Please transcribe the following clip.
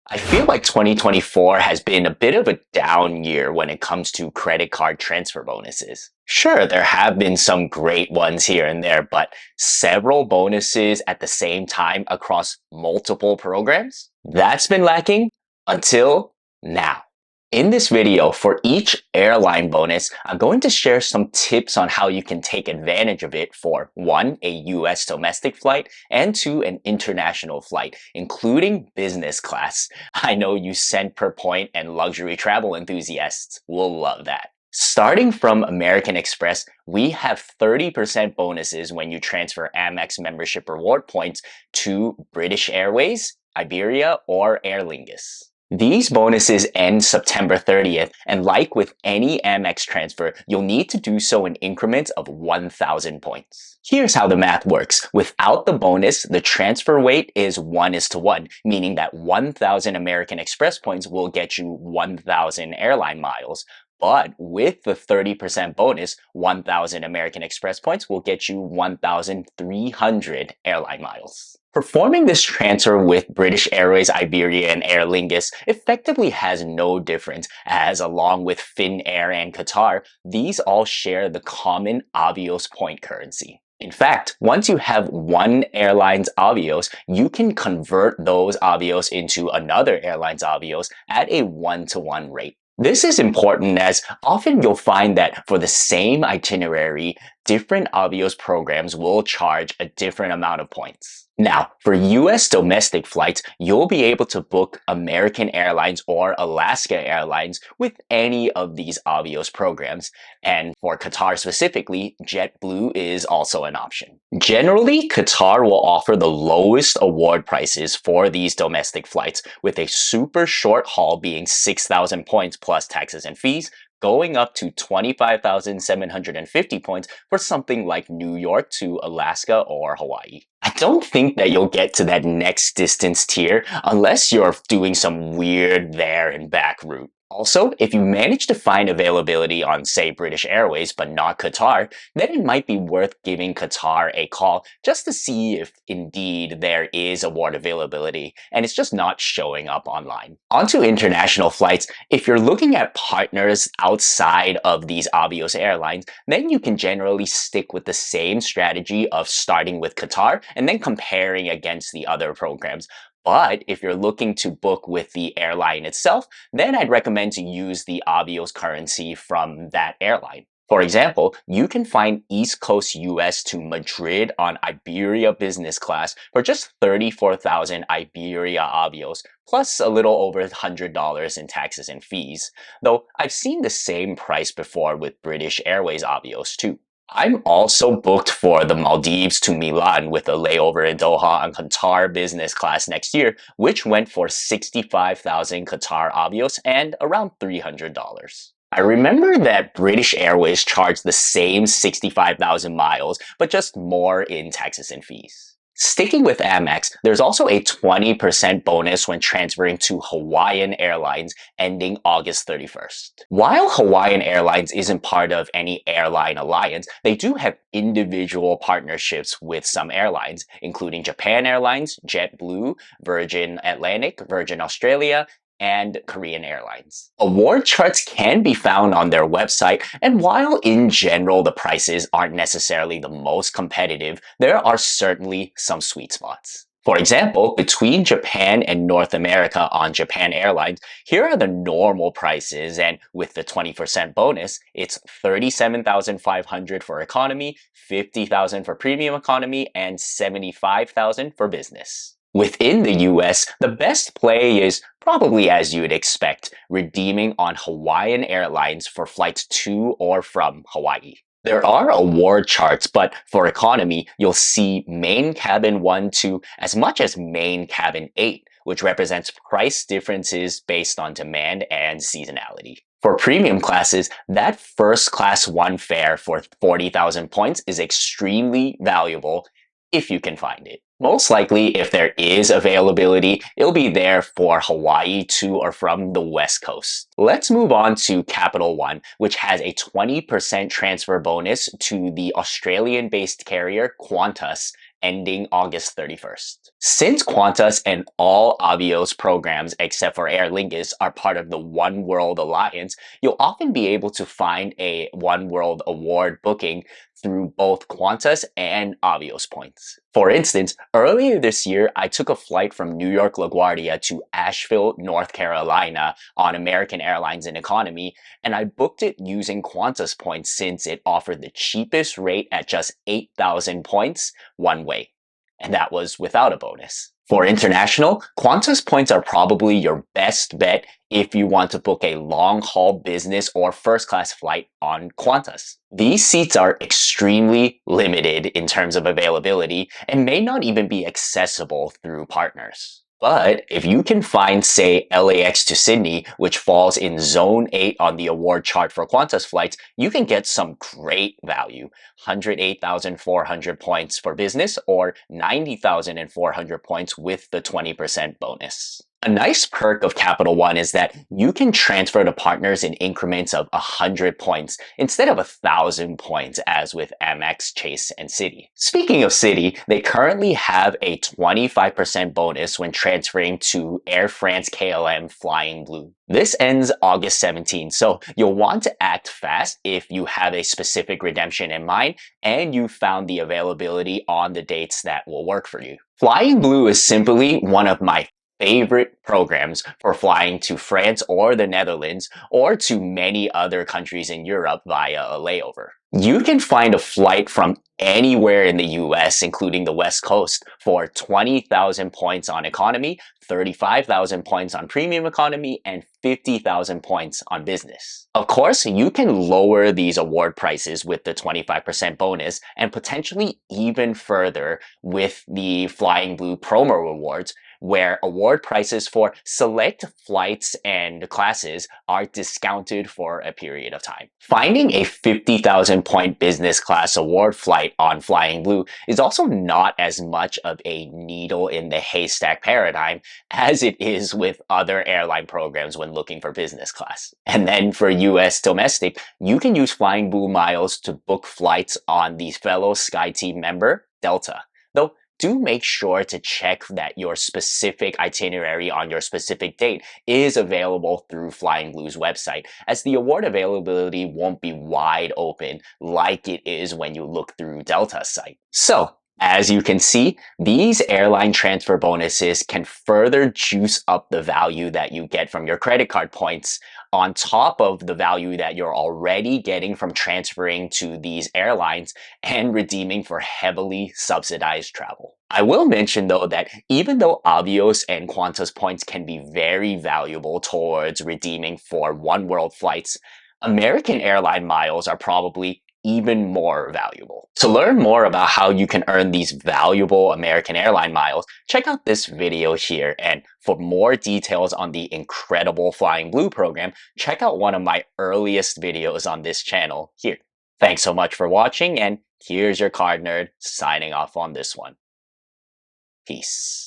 I feel like 2024 has been a bit of a down year when it comes to credit card transfer bonuses. Sure, there have been some great ones here and there, but several bonuses at the same time across multiple programs? That's been lacking until now. In this video, for each airline bonus, I'm going to share some tips on how you can take advantage of it for 1, a US domestic flight, and 2, an international flight, including business class. I know you cent per point and luxury travel enthusiasts will love that. Starting from American Express, we have 30% bonuses when you transfer Amex membership reward points to British Airways, Iberia, or Aer Lingus. These bonuses end September 30th, and like with any Amex transfer, you'll need to do so in increments of 1,000 points. Here's how the math works. Without the bonus, the transfer weight is 1:1, meaning that 1,000 American Express points will get you 1,000 airline miles. But with the 30% bonus, 1,000 American Express points will get you 1,300 airline miles. Performing this transfer with British Airways, Iberia, and Aer Lingus effectively has no difference, as along with Finnair and Qatar, these all share the common Avios point currency. In fact, once you have one airline's Avios, you can convert those Avios into another airline's Avios at a 1:1 rate. This is important as often you'll find that for the same itinerary, different Avios programs will charge a different amount of points. Now, for US domestic flights, you'll be able to book American Airlines or Alaska Airlines with any of these Avios programs. And for Qatar specifically, JetBlue is also an option. Generally, Qatar will offer the lowest award prices for these domestic flights, with a super short haul being 6,000 points plus taxes and fees, going up to 25,750 points for something like New York to Alaska or Hawaii. I don't think that you'll get to that next distance tier unless you're doing some weird there and back route. Also, if you manage to find availability on, say, British Airways but not Qatar, then it might be worth giving Qatar a call just to see if indeed there is award availability and it's just not showing up online. Onto international flights, if you're looking at partners outside of these Avios airlines, then you can generally stick with the same strategy of starting with Qatar and then comparing against the other programs. But if you're looking to book with the airline itself, then I'd recommend to use the Avios currency from that airline. For example, you can find East Coast US to Madrid on Iberia business class for just 34,000 Iberia Avios, plus a little over $100 in taxes and fees. Though I've seen the same price before with British Airways Avios too. I'm also booked for the Maldives to Milan with a layover in Doha on Qatar business class next year, which went for 65,000 Qatar Avios and around $300. I remember that British Airways charged the same 65,000 miles, but just more in taxes and fees. Sticking with Amex, there's also a 20% bonus when transferring to Hawaiian Airlines ending August 31st. While Hawaiian Airlines isn't part of any airline alliance, they do have individual partnerships with some airlines, including Japan Airlines, JetBlue, Virgin Atlantic, Virgin Australia, and Korean Airlines. Award charts can be found on their website, and while in general the prices aren't necessarily the most competitive, there are certainly some sweet spots. For example, between Japan and North America on Japan Airlines, here are the normal prices, and with the 20% bonus, it's $37,500 for economy, $50,000 for premium economy, and $75,000 for business. Within the US, the best play is probably as you would expect, redeeming on Hawaiian Airlines for flights to or from Hawaii. There are award charts, but for economy, you'll see main cabin 1 to as much as main cabin 8, which represents price differences based on demand and seasonality. For premium classes, that first class 1 fare for 40,000 points is extremely valuable if you can find it. Most likely, if there is availability, it'll be there for Hawaii to or from the West Coast. Let's move on to Capital One, which has a 20% transfer bonus to the Australian-based carrier Qantas ending August 31st. Since Qantas and all Avios programs except for Aer Lingus are part of the One World Alliance, you'll often be able to find a One World award booking through both Qantas and Avios points. For instance, earlier this year, I took a flight from New York LaGuardia to Asheville, North Carolina on American Airlines in economy, and I booked it using Qantas points since it offered the cheapest rate at just 8,000 points one way. And that was without a bonus. For international, Qantas points are probably your best bet if you want to book a long-haul business or first-class flight on Qantas. These seats are extremely limited in terms of availability and may not even be accessible through partners. But if you can find, say, LAX to Sydney, which falls in Zone 8 on the award chart for Qantas flights, you can get some great value. 108,400 points for business or 90,400 points with the 20% bonus. A nice perk of Capital One is that you can transfer to partners in increments of 100 points instead of 1,000 points as with Amex, Chase, and Citi. Speaking of Citi, they currently have a 25% bonus when transferring to Air France KLM Flying Blue. This ends August 17, so you'll want to act fast if you have a specific redemption in mind and you found the availability on the dates that will work for you. Flying Blue is simply one of my favorite programs for flying to France or the Netherlands or to many other countries in Europe via a layover. You can find a flight from anywhere in the US, including the West Coast, for 20,000 points on economy, 35,000 points on premium economy, and 50,000 points on business. Of course, you can lower these award prices with the 25% bonus and potentially even further with the Flying Blue promo rewards, where award prices for select flights and classes are discounted for a period of time. Finding a 50,000 point business class award flight on Flying Blue is also not as much of a needle in the haystack paradigm as it is with other airline programs when looking for business class. And then for US domestic, you can use Flying Blue miles to book flights on the fellow SkyTeam member, Delta. Though do make sure to check that your specific itinerary on your specific date is available through Flying Blue's website, as the award availability won't be wide open like it is when you look through Delta's site. So, as you can see, these airline transfer bonuses can further juice up the value that you get from your credit card points on top of the value that you're already getting from transferring to these airlines and redeeming for heavily subsidized travel. I will mention though that even though Avios and Qantas points can be very valuable towards redeeming for One World flights, American airline miles are probably even more valuable. To learn more about how you can earn these valuable American airline miles, check out this video here. And for more details on the incredible Flying Blue program, check out one of my earliest videos on this channel here. Thanks so much for watching, and here's your card nerd signing off on this one. Peace.